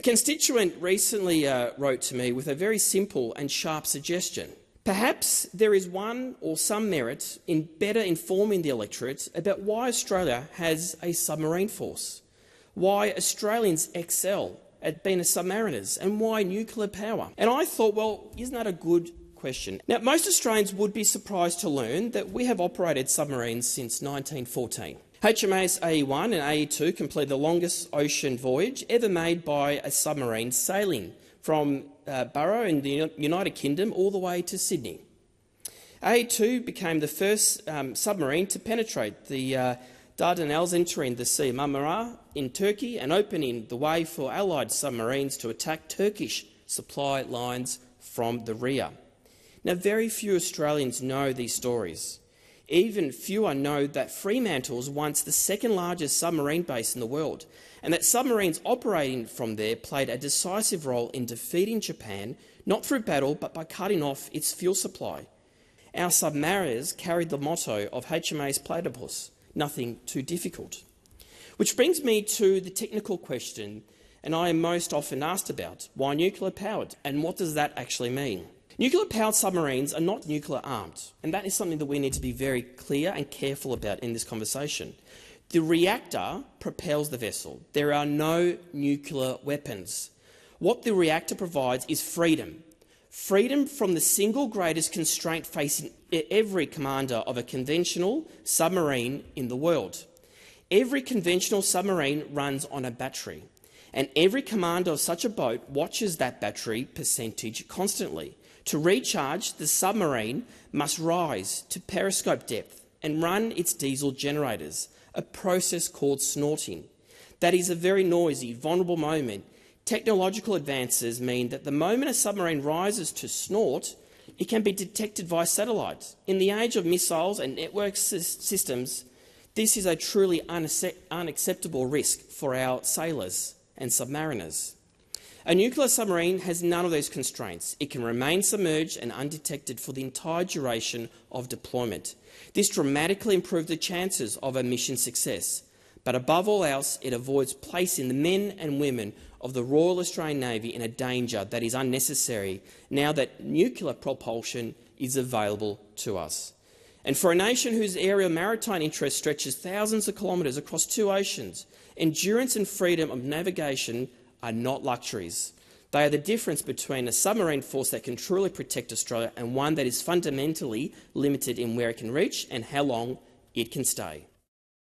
A constituent recently wrote to me with a very simple and sharp suggestion. Perhaps there is one or some merit in better informing the electorate about why Australia has a submarine force, why Australians excel at being submariners, and why nuclear power. And I thought, well, isn't that a good question? Now, most Australians would be surprised to learn that we have operated submarines since 1914. HMAS AE1 and AE2 completed the longest ocean voyage ever made by a submarine sailing from Barrow in the United Kingdom all the way to Sydney. AE2 became the first submarine to penetrate the Dardanelles, entering the Sea of Marmara in Turkey and opening the way for Allied submarines to attack Turkish supply lines from the rear. Now, very few Australians know these stories. Even fewer know that Fremantle was once the second largest submarine base in the world, and that submarines operating from there played a decisive role in defeating Japan, not through battle but by cutting off its fuel supply. Our submariners carried the motto of HMAS Platypus, nothing too difficult. Which brings me to the technical question, and I am most often asked about: why nuclear powered, and what does that actually mean? Nuclear-powered submarines are not nuclear-armed, and that is something that we need to be very clear and careful about in this conversation. The reactor propels the vessel. There are no nuclear weapons. What the reactor provides is freedom. Freedom from the single greatest constraint facing every commander of a conventional submarine in the world. Every conventional submarine runs on a battery, and every commander of such a boat watches that battery percentage constantly. To recharge, the submarine must rise to periscope depth and run its diesel generators, a process called snorting. That is a very noisy, vulnerable moment. Technological advances mean that the moment a submarine rises to snort, it can be detected via satellites. In the age of missiles and network systems, this is a truly unacceptable risk for our sailors and submariners. A nuclear submarine has none of those constraints. It can remain submerged and undetected for the entire duration of deployment. This dramatically improves the chances of a mission success. But above all else, it avoids placing the men and women of the Royal Australian Navy in a danger that is unnecessary now that nuclear propulsion is available to us. And for a nation whose area of maritime interest stretches thousands of kilometres across two oceans, endurance and freedom of navigation are not luxuries. They are the difference between a submarine force that can truly protect Australia and one that is fundamentally limited in where it can reach and how long it can stay.